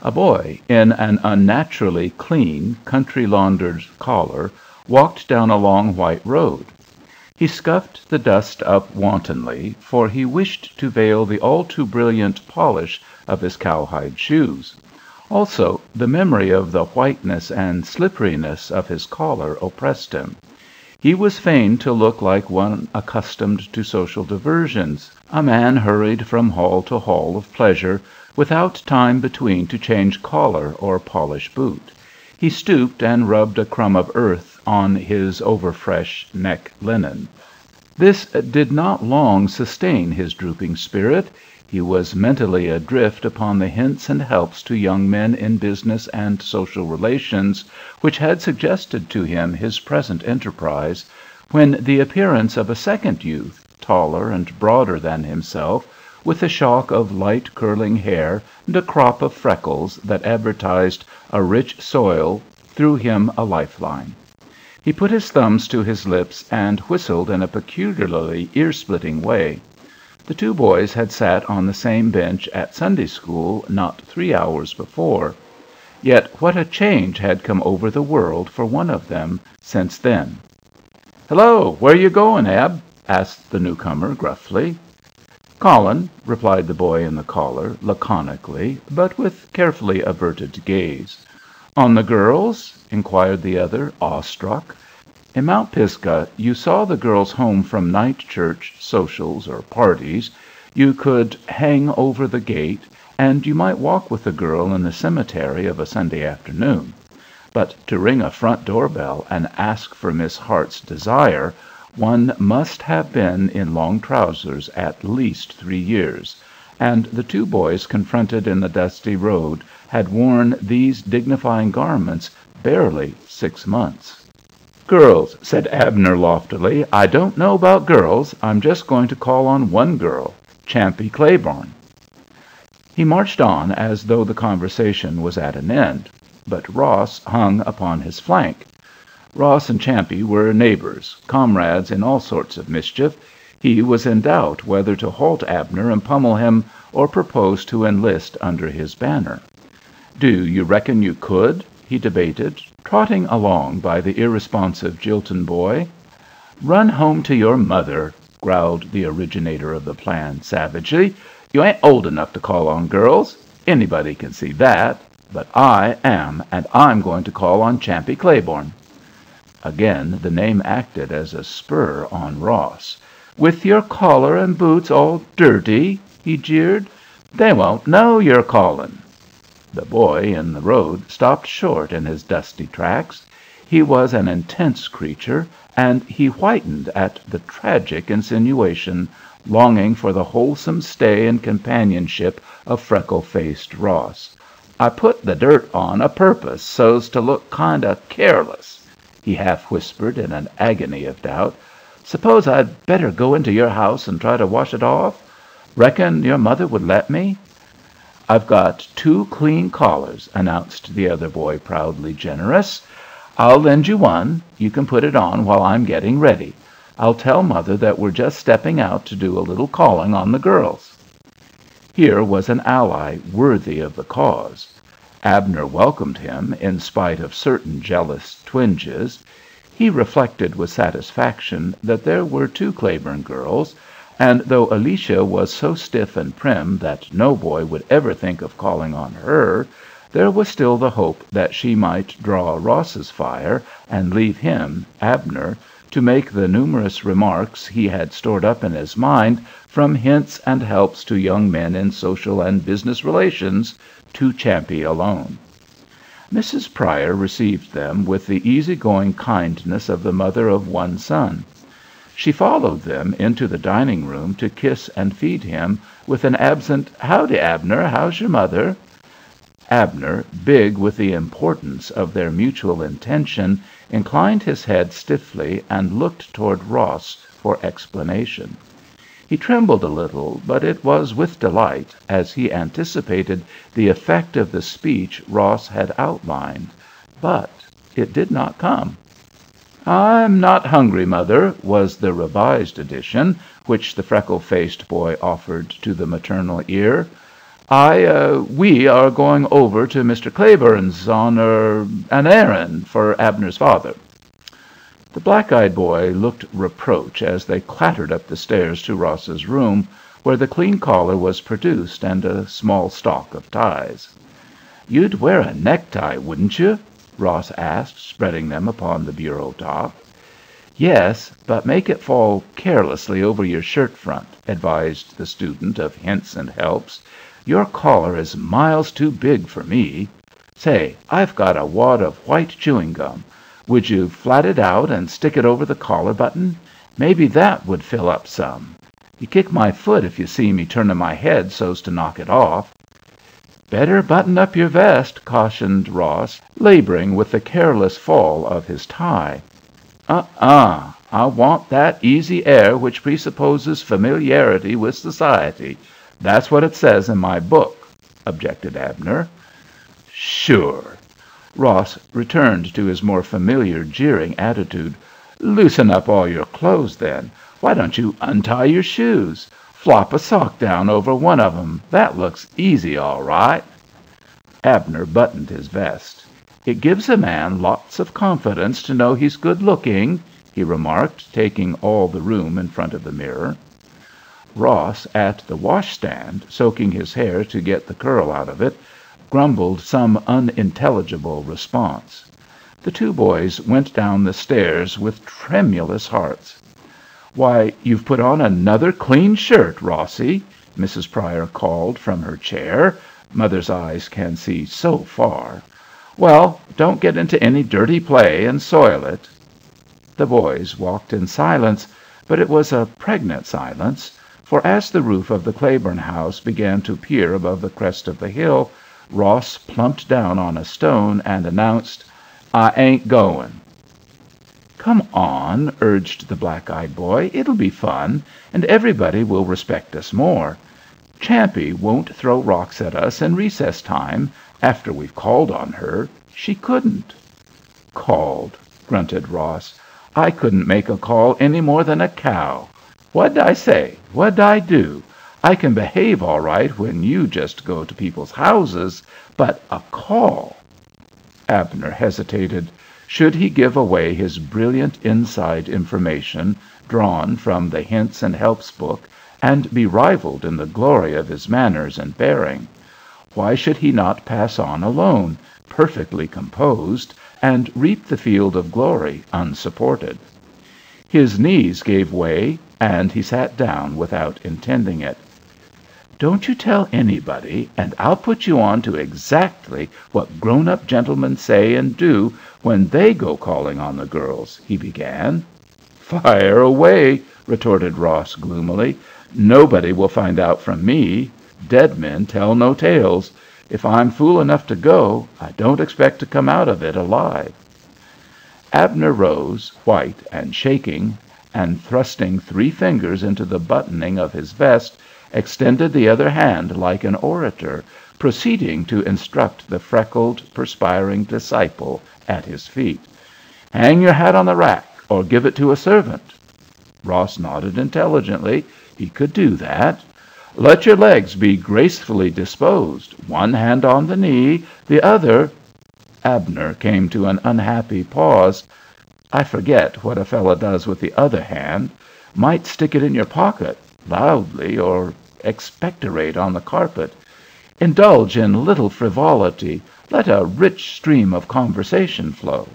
A boy in an unnaturally clean, country-laundered collar walked down a long white road. He scuffed the dust up wantonly, for he wished to veil the all too brilliant polish of his cowhide shoes. Also, the memory of the whiteness and slipperiness of his collar oppressed him. He was fain to look like one accustomed to social diversions. A man hurried from hall to hall of pleasure, without time between to change collar or polish boot. He stooped and rubbed a crumb of earth on his overfresh neck linen. This did not long sustain his drooping spirit. He was mentally adrift upon the hints and helps to young men in business and social relations, which had suggested to him his present enterprise, when the appearance of a second youth, taller and broader than himself, with a shock of light curling hair and a crop of freckles that advertised a rich soil, threw him a lifeline. He put his thumbs to his lips and whistled in a peculiarly ear-splitting way. The two boys had sat on the same bench at Sunday school not 3 hours before. Yet what a change had come over the world for one of them since then. "Hello, where you going, Ab?" asked the newcomer gruffly. "Callin'," replied the boy in the collar, laconically, but with carefully averted gaze. "On the girls?" inquired the other, awestruck. In Mount Pisgah you saw the girls home from night church, socials, or parties. You could hang over the gate, and you might walk with the girl in the cemetery of a Sunday afternoon. But to ring a front door-bell and ask for Miss Hart's desire, one must have been in long trousers at least 3 years, and the two boys confronted in the dusty road had worn these dignifying garments barely 6 months. "Girls," said Abner loftily. "I don't know about girls. I'm just going to call on one girl, Champe Claiborne." He marched on as though the conversation was at an end, but Ross hung upon his flank. Ross and Champe were neighbors, comrades in all sorts of mischief. He was in doubt whether to halt Abner and pummel him, or propose to enlist under his banner. "Do you reckon you could?" he debated, trotting along by the irresponsive Jilton boy. "Run home to your mother," growled the originator of the plan savagely. "You ain't old enough to call on girls. Anybody can see that. But I am, and I'm going to call on Champe Claiborne." Again the name acted as a spur on Ross. "With your collar and boots all dirty?" he jeered. "They won't know you're calling." The boy in the road stopped short in his dusty tracks. He was an intense creature, and he whitened at the tragic insinuation, longing for the wholesome stay and companionship of freckle-faced Ross. "I put the dirt on a purpose, so's to look kind o' careless," he half whispered in an agony of doubt. "Suppose I'd better go into your house and try to wash it off? Reckon your mother would let me?" "I've got 2 clean collars," announced the other boy, proudly generous. "I'll lend you one. You can put it on while I'm getting ready. I'll tell mother that we're just stepping out to do a little calling on the girls." Here was an ally worthy of the cause. Abner welcomed him in spite of certain jealous twinges. He reflected with satisfaction that there were 2 Claiborne girls, and though Alicia was so stiff and prim that no boy would ever think of calling on her, there was still the hope that she might draw Ross's fire and leave him, Abner, to make the numerous remarks he had stored up in his mind from hints and helps to young men in social and business relations, to Champe alone. Mrs. Pryor received them with the easy-going kindness of the mother of one son. She followed them into the dining-room to kiss and feed him with an absent, "Howdy, Abner, how's your mother?" Abner, big with the importance of their mutual intention, inclined his head stiffly and looked toward Ross for explanation. He trembled a little, but it was with delight, as he anticipated the effect of the speech Ross had outlined. But it did not come. "I'm not hungry, Mother," was the revised edition which the freckle-faced boy offered to the maternal ear. We are going over to Mr. Claiborne's on an errand for Abner's father." The black-eyed boy looked reproach as they clattered up the stairs to Ross's room, where the clean collar was produced and a small stock of ties. "You'd wear a necktie, wouldn't you?" Ross asked, spreading them upon the bureau top. "Yes, but make it fall carelessly over your shirt front," advised the student of hints and helps. "Your collar is miles too big for me. Say, I've got a wad of white chewing gum. Would you flat it out and stick it over the collar button? Maybe that would fill up some. You kick my foot if you see me turning my head so's to knock it off." "Better button up your vest," cautioned Ross, laboring with the careless fall of his tie. I want that easy air which presupposes familiarity with society. That's what it says in my book," objected Abner. "Sure." Ross returned to his more familiar jeering attitude. "Loosen up all your clothes, then. Why don't you untie your shoes? Flop a sock down over one of 'em. That looks easy, all right." Abner buttoned his vest. "It gives a man lots of confidence to know he's good-looking," he remarked, taking all the room in front of the mirror. Ross, at the washstand, soaking his hair to get the curl out of it, grumbled some unintelligible response. The two boys went down the stairs with tremulous hearts. "Why, you've put on another clean shirt, Rossie," Mrs. Pryor called from her chair. Mother's eyes can see so far. "Well, don't get into any dirty play and soil it." The boys walked in silence, but it was a pregnant silence, for as the roof of the Claiborne house began to peer above the crest of the hill, Ross plumped down on a stone and announced, "I ain't going." "Come on," urged the black-eyed boy. "It'll be fun, and everybody will respect us more. Champy won't throw rocks at us in recess time, after we've called on her. She couldn't." "Called," grunted Ross. "I couldn't make a call any more than a cow. What'd I say? What'd I do? I can behave all right when you just go to people's houses, but a call—" Abner hesitated. Should he give away his brilliant inside information, drawn from the Hints and Helps book, and be rivaled in the glory of his manners and bearing? Why should he not pass on alone, perfectly composed, and reap the field of glory unsupported? His knees gave way, and he sat down without intending it. "Don't you tell anybody, and I'll put you on to exactly what grown-up gentlemen say and do when they go calling on the girls," he began. "Fire away," retorted Ross gloomily. "Nobody will find out from me. Dead men tell no tales. If I'm fool enough to go, I don't expect to come out of it alive." Abner rose, white and shaking, and thrusting 3 fingers into the buttoning of his vest, extended the other hand like an orator, proceeding to instruct the freckled, perspiring disciple at his feet. "Hang your hat on the rack, or give it to a servant." Ross nodded intelligently. He could do that. "Let your legs be gracefully disposed, one hand on the knee, the other—" Abner came to an unhappy pause. "I forget what a fellow does with the other hand. Might stick it in your pocket, loudly, or expectorate on the carpet. Indulge in little frivolity. Let a rich stream of conversation flow."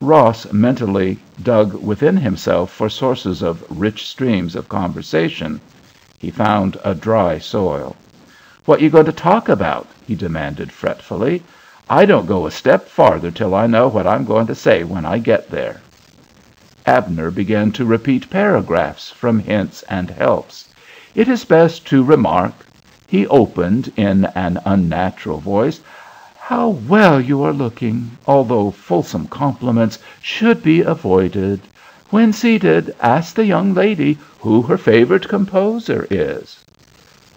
Ross mentally dug within himself for sources of rich streams of conversation. He found a dry soil. "What you going to talk about?" he demanded fretfully. "I don't go a step farther till I know what I'm going to say when I get there." Abner began to repeat paragraphs from Hints and Helps. "It is best to remark," he opened in an unnatural voice, "how well you are looking, although fulsome compliments should be avoided. When seated, ask the young lady who her favorite composer is."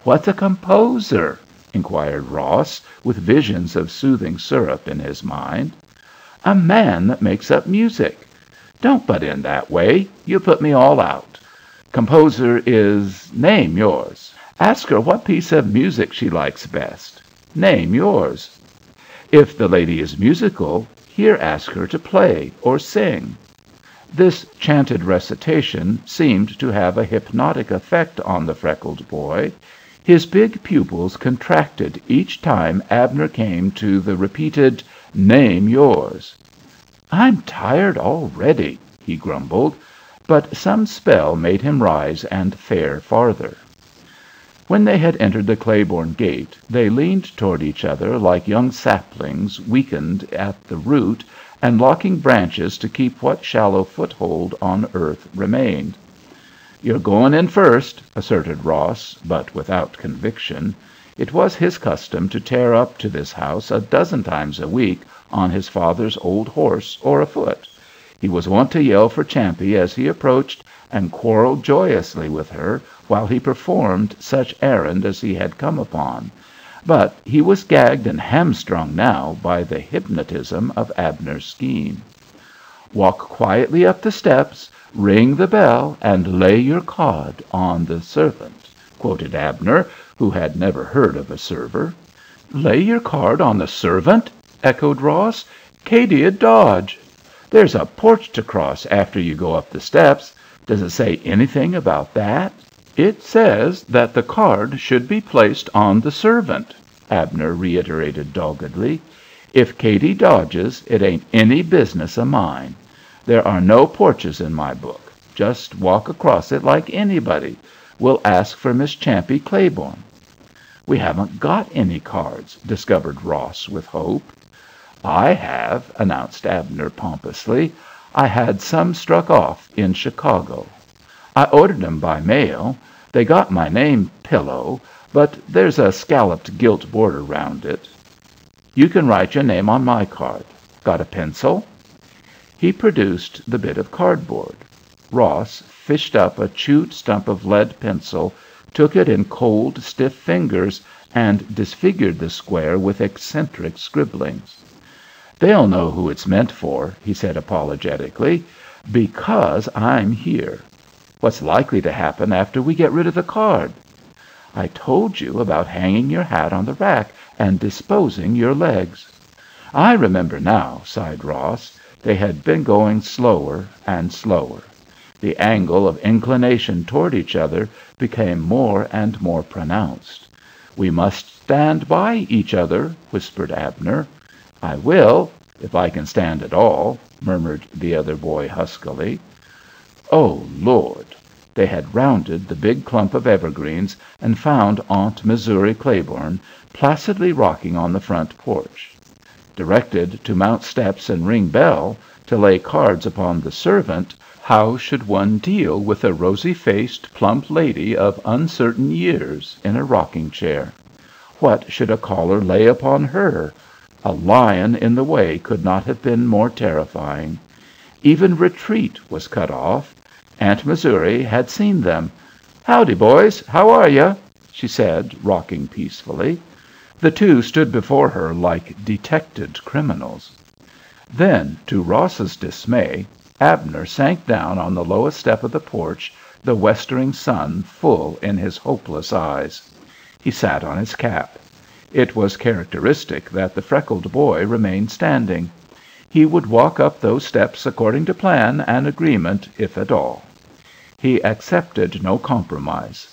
"What's a composer?" inquired Ross, with visions of soothing syrup in his mind. "A man that makes up music. Don't butt in that way. You put me all out. Composer is—name yours." Ask her what piece of music she likes best. Name yours. If the lady is musical, here ask her to play or sing." This chanted recitation seemed to have a hypnotic effect on the freckled boy. His big pupils contracted each time Abner came to the repeated, "Name yours." "I'm tired already," he grumbled, but some spell made him rise and fare farther. When they had entered the Claiborne gate, they leaned toward each other like young saplings weakened at the root and locking branches to keep what shallow foothold on earth remained. "You're going in first," asserted Ross, but without conviction. It was his custom to tear up to this house a dozen times a week on his father's old horse or afoot. He was wont to yell for Champe as he approached and quarrel joyously with her while he performed such errand as he had come upon. But he was gagged and hamstrung now by the hypnotism of Abner's scheme. "Walk quietly up the steps, ring the bell, and lay your card on the servant," quoted Abner, who had never heard of a server. "Lay your card on the servant?" echoed Ross. "Cady'd dodge. There's a porch to cross after you go up the steps. Does it say anything about that?" "It says that the card should be placed on the servant," Abner reiterated doggedly. "If Cady dodges, it ain't any business of mine. There are no porches in my book. Just walk across it like anybody. We'll ask for Miss Champe Claiborne." "We haven't got any cards," discovered Ross with hope. "I have," announced Abner pompously. "I had some struck off in Chicago. I ordered 'em by mail. They got my name pillow, but there's a scalloped gilt border round it. You can write your name on my card. Got a pencil?" He produced the bit of cardboard. Ross fished up a chewed stump of lead pencil, took it in cold, stiff fingers, and disfigured the square with eccentric scribblings. "They'll know who it's meant for," he said apologetically, "because I'm here. What's likely to happen after we get rid of the card?" "I told you about hanging your hat on the rack and disposing your legs." "I remember now," sighed Ross. They had been going slower and slower. The angle of inclination toward each other became more and more pronounced. "We must stand by each other," whispered Abner. "I will, if I can stand at all," murmured the other boy huskily. "Oh, Lord!" They had rounded the big clump of evergreens and found Aunt Missouri Claiborne placidly rocking on the front porch. Directed to mount steps and ring bell, to lay cards upon the servant, how should one deal with a rosy-faced, plump lady of uncertain years in a rocking-chair? What should a caller lay upon her? A lion in the way could not have been more terrifying. Even retreat was cut off. Aunt Missouri had seen them. "Howdy, boys. How are you?" she said, rocking peacefully. The two stood before her like detected criminals. Then, to Ross's dismay, Abner sank down on the lowest step of the porch, the westering sun full in his hopeless eyes. He sat on his cap. It was characteristic that the freckled boy remain standing. He would walk up those steps according to plan and agreement, if at all. He accepted no compromise.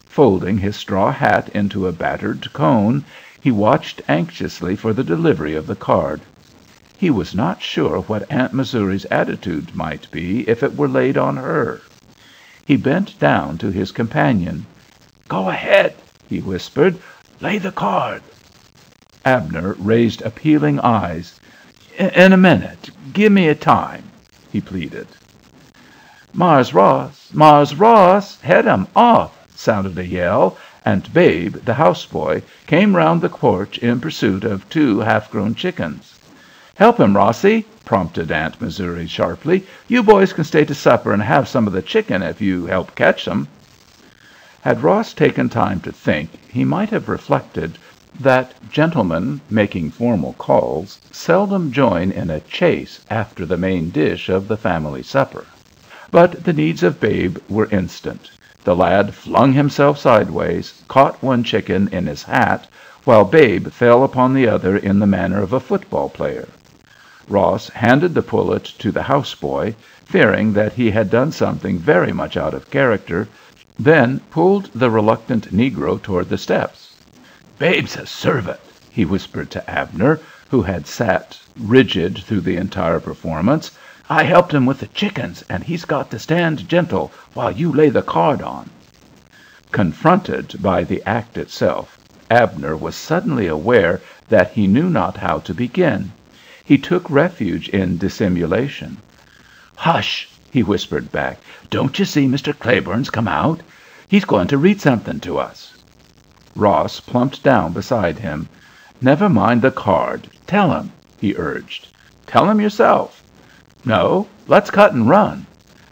Folding his straw hat into a battered cone, he watched anxiously for the delivery of the card. He was not sure what Aunt Missouri's attitude might be if it were laid on her. He bent down to his companion. "Go ahead," he whispered. "Lay the card." Abner raised appealing eyes. "In a minute. Give me a time," he pleaded. "Mars Ross, head 'em off," sounded a yell, and Babe, the houseboy, came round the porch in pursuit of two half-grown chickens. "Help him, Rossie," prompted Aunt Missouri sharply. "You boys can stay to supper and have some of the chicken if you help catch 'em." Had Ross taken time to think, he might have reflected that gentlemen making formal calls seldom join in a chase after the main dish of the family supper. But the needs of Babe were instant. The lad flung himself sideways, caught one chicken in his hat, while Babe fell upon the other in the manner of a football player. Ross handed the pullet to the houseboy, fearing that he had done something very much out of character, then pulled the reluctant negro toward the steps. "Babe's a servant," he whispered to Abner, who had sat rigid through the entire performance. "I helped him with the chickens, and he's got to stand gentle while you lay the card on." Confronted by the act itself, Abner was suddenly aware that he knew not how to begin. He took refuge in dissimulation. "Hush!" he whispered back. "Don't you see Mr. Claiborne's come out? He's going to read something to us." Ross plumped down beside him. "Never mind the card. Tell him," he urged. "Tell him yourself." "No, let's cut and run.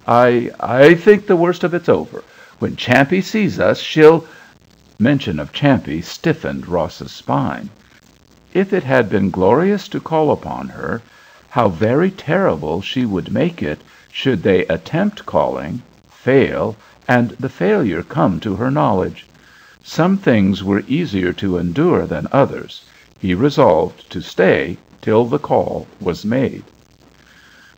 I think the worst of it's over. When Champe sees us, she'll—" Mention of Champe stiffened Ross's spine. If it had been glorious to call upon her, how very terrible she would make it should they attempt calling, fail, and the failure come to her knowledge. Some things were easier to endure than others. He resolved to stay till the call was made.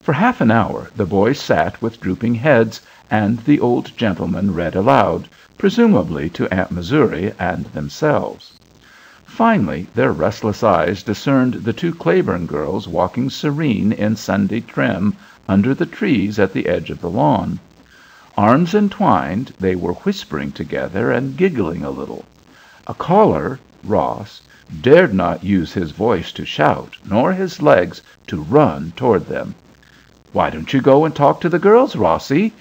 For half an hour the boys sat with drooping heads, and the old gentleman read aloud, presumably to Aunt Missouri and themselves. Finally their restless eyes discerned the two Claiborne girls walking serene in Sunday trim under the trees at the edge of the lawn. Arms entwined, they were whispering together and giggling a little. A caller, Ross, dared not use his voice to shout, nor his legs to run toward them. "Why don't you go and talk to the girls, Rossie?"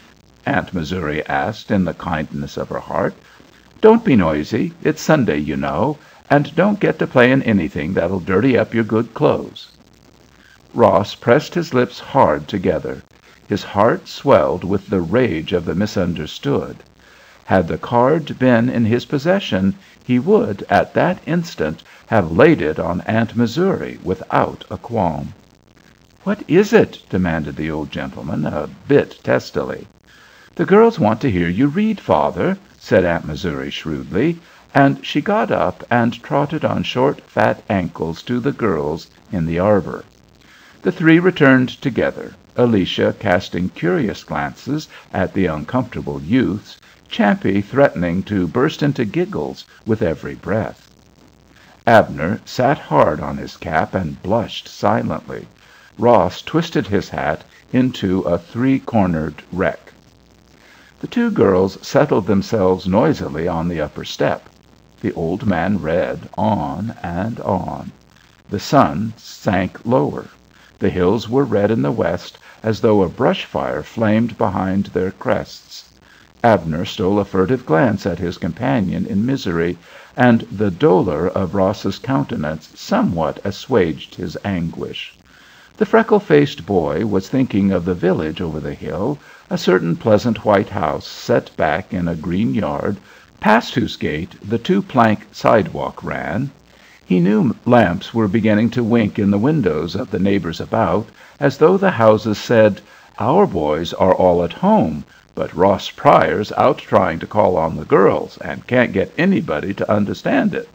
Aunt Missouri asked in the kindness of her heart. "Don't be noisy. It's Sunday, you know, and don't get to playing anything that'll dirty up your good clothes." Ross pressed his lips hard together. His heart swelled with the rage of the misunderstood. Had the card been in his possession, he would, at that instant, have laid it on Aunt Missouri without a qualm. "What is it?" demanded the old gentleman, a bit testily. "The girls want to hear you read, father," said Aunt Missouri shrewdly, and she got up and trotted on short, fat ankles to the girls in the arbor. The three returned together, Alicia casting curious glances at the uncomfortable youths, Champe threatening to burst into giggles with every breath. Abner sat hard on his cap and blushed silently. Ross twisted his hat into a three-cornered wreck. The two girls settled themselves noisily on the upper step. The old man read on and on. The sun sank lower. The hills were red in the west, as though a brush fire flamed behind their crests. Abner stole a furtive glance at his companion in misery, and the dolor of Ross's countenance somewhat assuaged his anguish. The freckle-faced boy was thinking of the village over the hill, a certain pleasant white house set back in a green yard, past whose gate the two-plank sidewalk ran. He knew lamps were beginning to wink in the windows of the neighbors about, as though the houses said, "Our boys are all at home, but Ross Pryor's out trying to call on the girls, and can't get anybody to understand it."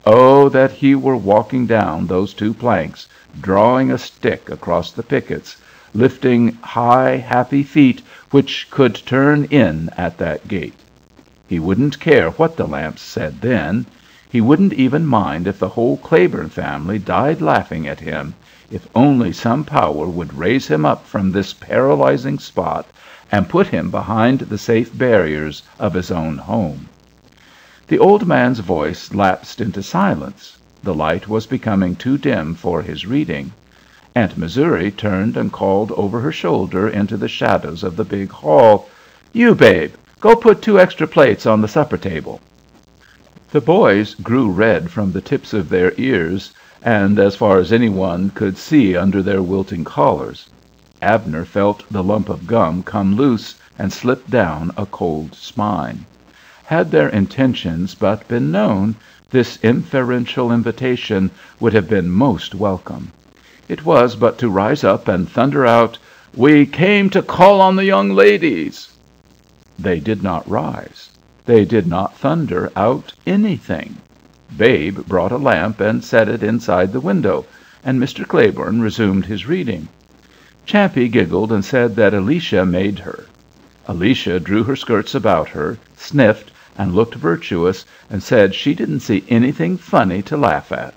Oh, that he were walking down those two planks, drawing a stick across the pickets, lifting high, happy feet which could turn in at that gate. He wouldn't care what the lamps said then. He wouldn't even mind if the whole Claiborne family died laughing at him, if only some power would raise him up from this paralyzing spot and put him behind the safe barriers of his own home. The old man's voice lapsed into silence. The light was becoming too dim for his reading. Aunt Missouri turned and called over her shoulder into the shadows of the big hall, "You, Babe, go put 2 extra plates on the supper table." The boys grew red from the tips of their ears and as far as anyone could see under their wilting collars. Abner felt the lump of gum come loose and slip down a cold spine. Had their intentions but been known, this inferential invitation would have been most welcome. It was but to rise up and thunder out, "We came to call on the young ladies." They did not rise. They did not thunder out anything. Babe brought a lamp and set it inside the window, and Mr. Claiborne resumed his reading. Champe giggled and said that Alicia made her. Alicia drew her skirts about her, sniffed, and looked virtuous, and said she didn't see anything funny to laugh at.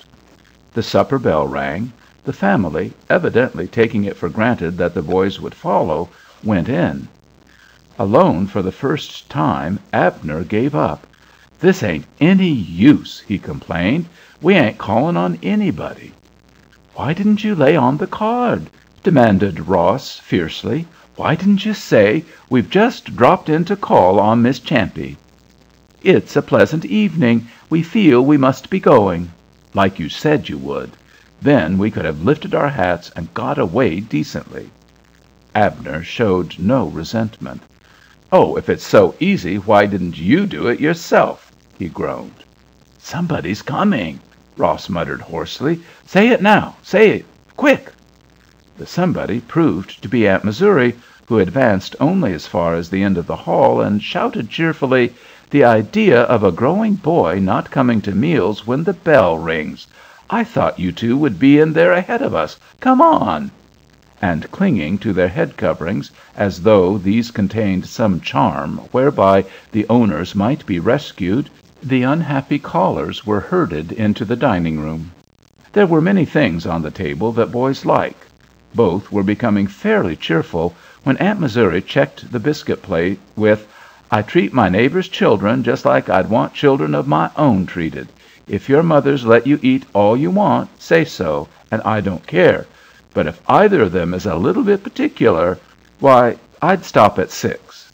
The supper bell rang. The family, evidently taking it for granted that the boys would follow, went in. Alone for the first time, Abner gave up. "This ain't any use," he complained. "We ain't calling on anybody." "Why didn't you lay on the card?" demanded Ross, fiercely. "Why didn't you say, 'We've just dropped in to call on Miss Champe'? It's a pleasant evening. We feel we must be going,' like you said you would. Then we could have lifted our hats and got away decently." Abner showed no resentment. "Oh, if it's so easy, why didn't you do it yourself?" he groaned. "Somebody's coming," Ross muttered hoarsely. "Say it now. Say it quick." The somebody proved to be Aunt Missouri, who advanced only as far as the end of the hall and shouted cheerfully, "The idea of a growing boy not coming to meals when the bell rings! I thought you two would be in there ahead of us. Come on!" And clinging to their head coverings, as though these contained some charm whereby the owners might be rescued, the unhappy callers were herded into the dining room. There were many things on the table that boys like. Both were becoming fairly cheerful when Aunt Missouri checked the biscuit plate with, "I treat my neighbors' children just like I'd want children of my own treated. If your mothers let you eat all you want, say so, and I don't care. But if either of them is a little bit particular, why, I'd stop at 6.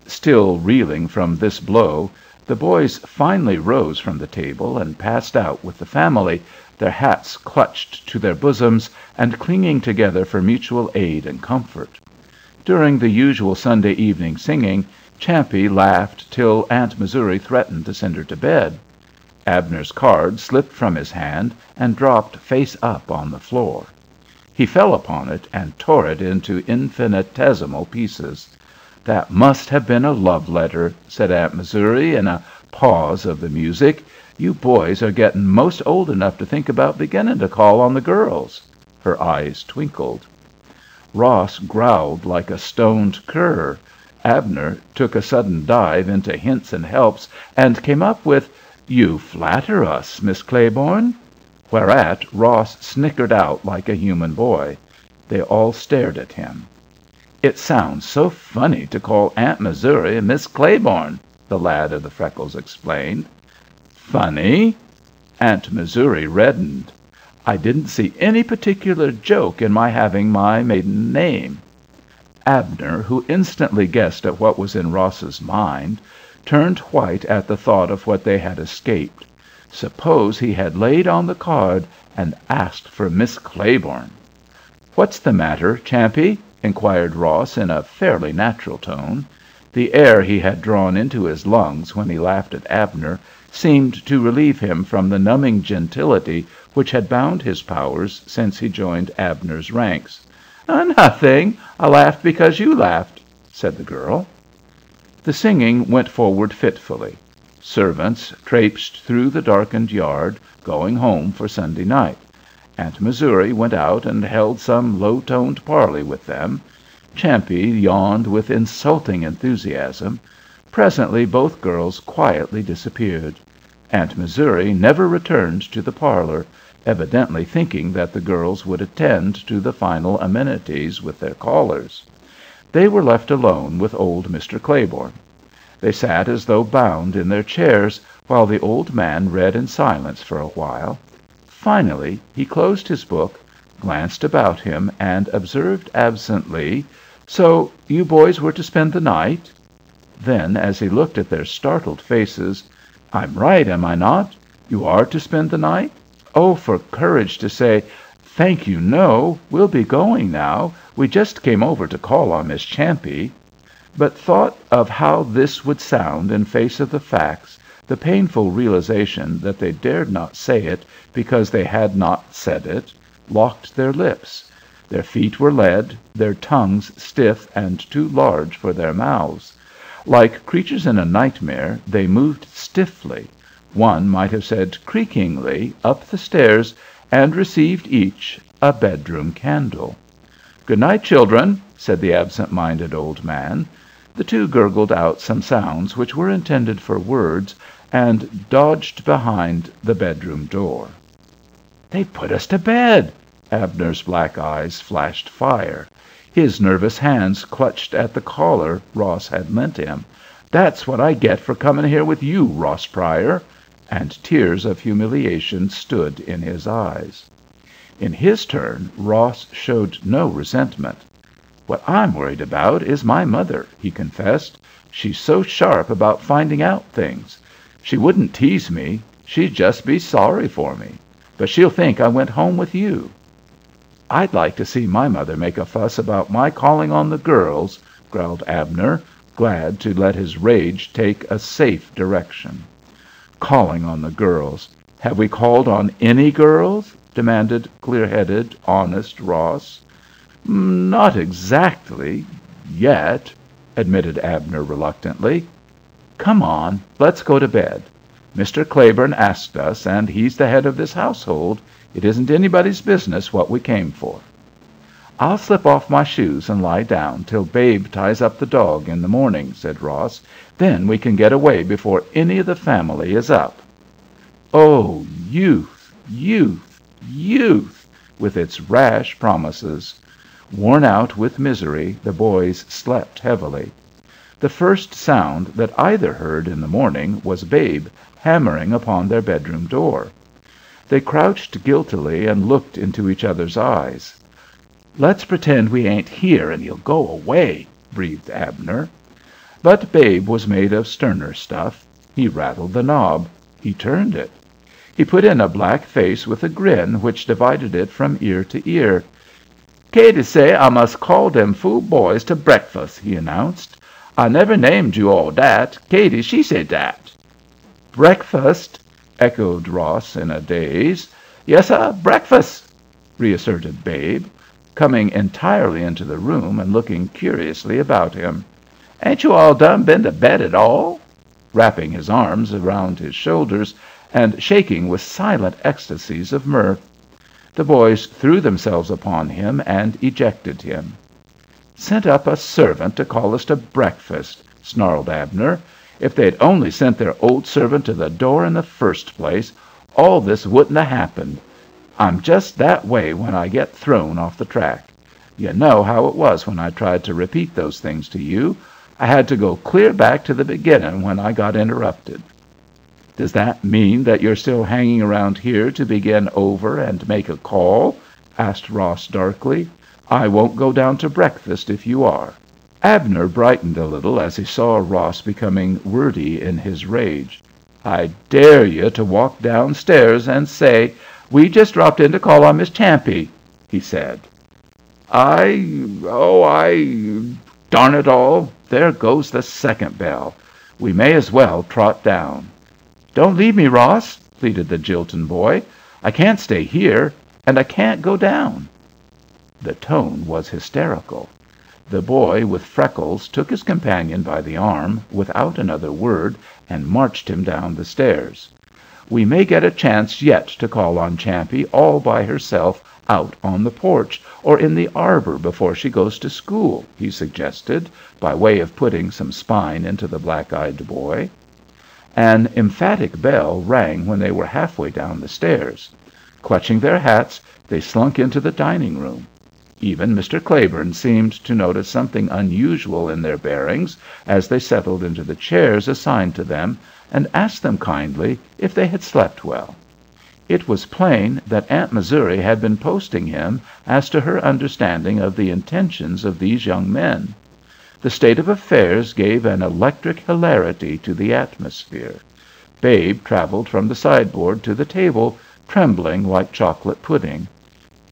Still reeling from this blow, the boys finally rose from the table and passed out with the family, their hats clutched to their bosoms and clinging together for mutual aid and comfort. During the usual Sunday evening singing, Champe laughed till Aunt Missouri threatened to send her to bed. Abner's card slipped from his hand and dropped face up on the floor. He fell upon it and tore it into infinitesimal pieces. "That must have been a love letter," said Aunt Missouri in a pause of the music. "You boys are getting most old enough to think about beginning to call on the girls." Her eyes twinkled. Ross growled like a stoned cur. Abner took a sudden dive into hints and helps, and came up with, "You flatter us, Miss Claiborne." Whereat Ross snickered out like a human boy. They all stared at him. "It sounds so funny to call Aunt Missouri Miss Claiborne," the lad of the freckles explained. "Funny?" Aunt Missouri reddened. "I didn't see any particular joke in my having my maiden name." Abner, who instantly guessed at what was in Ross's mind, turned white at the thought of what they had escaped. Suppose he had laid on the card and asked for Miss Claiborne! "What's the matter, Champe?" inquired Ross in a fairly natural tone. The air he had drawn into his lungs when he laughed at Abner seemed to relieve him from the numbing gentility which had bound his powers since he joined Abner's ranks. "Nothing. I laughed because you laughed," said the girl. The singing went forward fitfully. Servants traipsed through the darkened yard, going home for Sunday night. Aunt Missouri went out and held some low-toned parley with them. Champe yawned with insulting enthusiasm. Presently both girls quietly disappeared. Aunt Missouri never returned to the parlor, evidently thinking that the girls would attend to the final amenities with their callers. They were left alone with old Mr. Claiborne. They sat as though bound in their chairs, while the old man read in silence for a while. Finally he closed his book, glanced about him, and observed absently, "So you boys were to spend the night?" Then, as he looked at their startled faces, "I'm right, am I not? You are to spend the night? Oh, for courage to say, 'Thank you, no. We'll be going now. We just came over to call on Miss Champe,' but thought of how this would sound in face of the facts, the painful realization that they dared not say it because they had not said it, locked their lips. Their feet were lead, their tongues stiff and too large for their mouths. Like creatures in a nightmare, they moved stiffly, one might have said creakingly, up the stairs, and received each a bedroom candle. "Good night, children," said the absent-minded old man. The two gurgled out some sounds which were intended for words, and dodged behind the bedroom door. "They've put us to bed!" Abner's black eyes flashed fire. His nervous hands clutched at the collar Ross had lent him. "That's what I get for coming here with you, Ross Pryor!" And tears of humiliation stood in his eyes. In his turn, Ross showed no resentment. "What I'm worried about is my mother," he confessed. "She's so sharp about finding out things. She wouldn't tease me. She'd just be sorry for me. But she'll think I went home with you." "I'd like to see my mother make a fuss about my calling on the girls," growled Abner, glad to let his rage take a safe direction. "Calling on the girls! Have we called on any girls?" demanded clear-headed, honest Ross. "Not exactly yet," admitted Abner reluctantly. "Come on, let's go to bed. Mr. Claiborne asked us, and he's the head of this household. It isn't anybody's business what we came for." "I'll slip off my shoes and lie down till Babe ties up the dog in the morning," said Ross. "Then we can get away before any of the family is up." Oh, youth, youth, youth, with its rash promises! Worn out with misery, the boys slept heavily. The first sound that either heard in the morning was Babe hammering upon their bedroom door. They crouched guiltily and looked into each other's eyes. "Let's pretend we ain't here and you'll go away," breathed Abner. But Babe was made of sterner stuff. He rattled the knob. He turned it. He put in a black face with a grin which divided it from ear to ear. "Katy say I must call dem fool boys to breakfast," he announced. "I never named you all dat. Katy, she say dat." "Breakfast?" echoed Ross in a daze. "Yessir, breakfast," reasserted Babe, coming entirely into the room and looking curiously about him. "Ain't you all done been to bed at all?" wrapping his arms around his shoulders and shaking with silent ecstasies of mirth. The boys threw themselves upon him and ejected him. "Sent up a servant to call us to breakfast!" snarled Abner. "If they'd only sent their old servant to the door in the first place, all this wouldn't have happened. I'm just that way when I get thrown off the track. You know how it was when I tried to repeat those things to you. I had to go clear back to the beginning when I got interrupted." "Does that mean that you're still hanging around here to begin over and make a call?" asked Ross darkly. "I won't go down to breakfast if you are." Abner brightened a little as he saw Ross becoming wordy in his rage. "I dare you to walk downstairs and say, 'We just dropped in to call on Miss Champe,'" he said. Darn it all, there goes the second bell. We may as well trot down." "Don't leave me, Ross," pleaded the Jilton boy. "I can't stay here, and I can't go down." The tone was hysterical. The boy with freckles took his companion by the arm, without another word, and marched him down the stairs. "We may get a chance yet to call on Champe all by herself out on the porch, or in the arbor before she goes to school," he suggested, by way of putting some spine into the black-eyed boy. An emphatic bell rang when they were halfway down the stairs. Clutching their hats, they slunk into the dining room. Even Mr. Claiborne seemed to notice something unusual in their bearings as they settled into the chairs assigned to them, and asked them kindly if they had slept well. It was plain that Aunt Missouri had been posting him as to her understanding of the intentions of these young men. The state of affairs gave an electric hilarity to the atmosphere. Babe traveled from the sideboard to the table, trembling like chocolate pudding.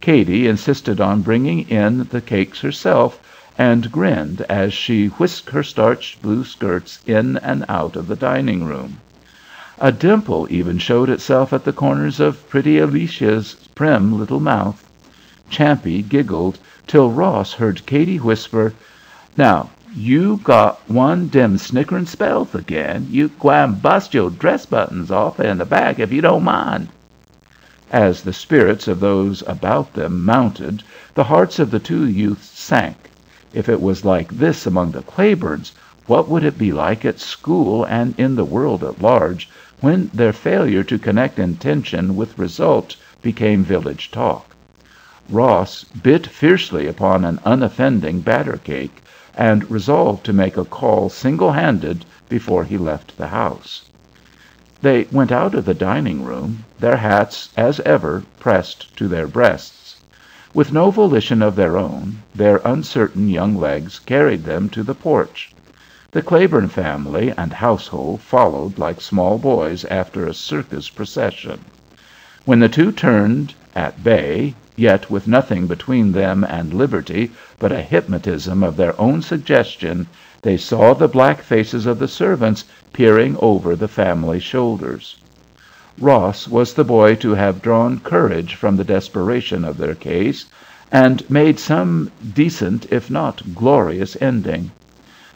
Katy insisted on bringing in the cakes herself, and grinned as she whisked her starched blue skirts in and out of the dining room. A dimple even showed itself at the corners of pretty Alicia's prim little mouth. Champe giggled till Ross heard Katy whisper, "Now, "You got one dem snickerin' spells again. You gwine bust your dress buttons off in the back if you don't mind." As the spirits of those about them mounted, the hearts of the two youths sank. If it was like this among the Claibornes, what would it be like at school and in the world at large, when their failure to connect intention with result became village talk? Ross bit fiercely upon an unoffending batter cake, and resolved to make a call single-handed before he left the house. They went out of the dining room, their hats, as ever, pressed to their breasts. With no volition of their own, their uncertain young legs carried them to the porch. The Claiborne family and household followed like small boys after a circus procession. When the two turned, at bay, yet with nothing between them and liberty but a hypnotism of their own suggestion, they saw the black faces of the servants peering over the family shoulders. Ross was the boy to have drawn courage from the desperation of their case, and made some decent if not glorious ending.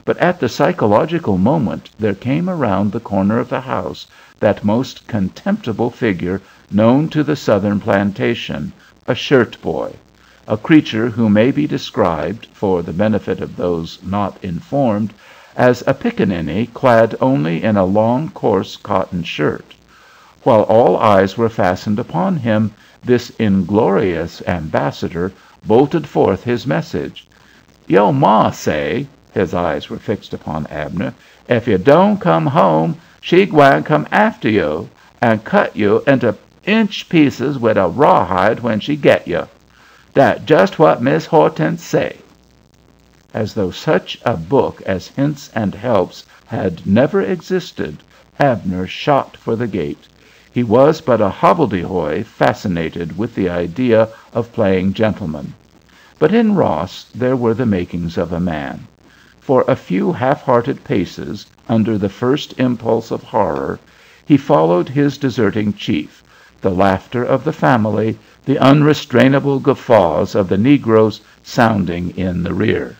But at the psychological moment there came around the corner of the house that most contemptible figure known to the southern plantation, a shirt boy, a creature who may be described, for the benefit of those not informed, as a pickaninny clad only in a long, coarse cotton shirt. While all eyes were fastened upon him, this inglorious ambassador bolted forth his message. "Yo' ma say," his eyes were fixed upon Abner, "if you don't come home, she gwine come after you, and cut you into inch pieces wid a rawhide when she get you. Dat just what Miss Hortense say." As though such a book as Hints and Helps had never existed, Abner shot for the gate. He was but a hobbledehoy fascinated with the idea of playing gentleman. But in Ross there were the makings of a man. For a few half-hearted paces, under the first impulse of horror, he followed his deserting chief, the laughter of the family, the unrestrainable guffaws of the negroes sounding in the rear.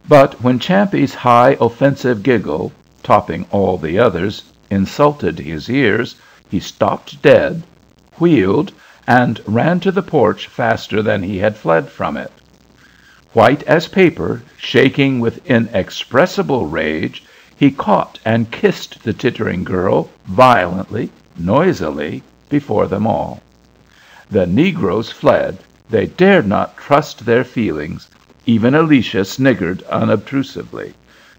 But when Champy's high, offensive giggle, topping all the others, insulted his ears, he stopped dead, wheeled, and ran to the porch faster than he had fled from it. White as paper, shaking with inexpressible rage, he caught and kissed the tittering girl violently, noisily, before them all. The negroes fled. They dared not trust their feelings. Even Alicia sniggered unobtrusively.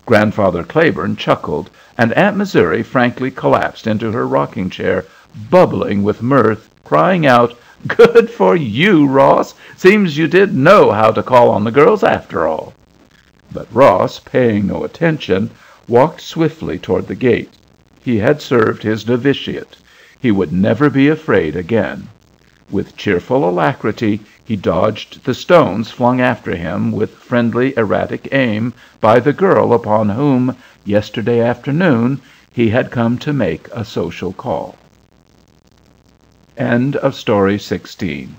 Grandfather Claiborne chuckled, and Aunt Missouri frankly collapsed into her rocking chair, bubbling with mirth, crying out, "Good for you, Ross! Seems you did know how to call on the girls after all." But Ross, paying no attention, walked swiftly toward the gate. He had served his novitiate. He would never be afraid again. With cheerful alacrity he dodged the stones flung after him with friendly, erratic aim by the girl upon whom, yesterday afternoon, he had come to make a social call. End of Story 16.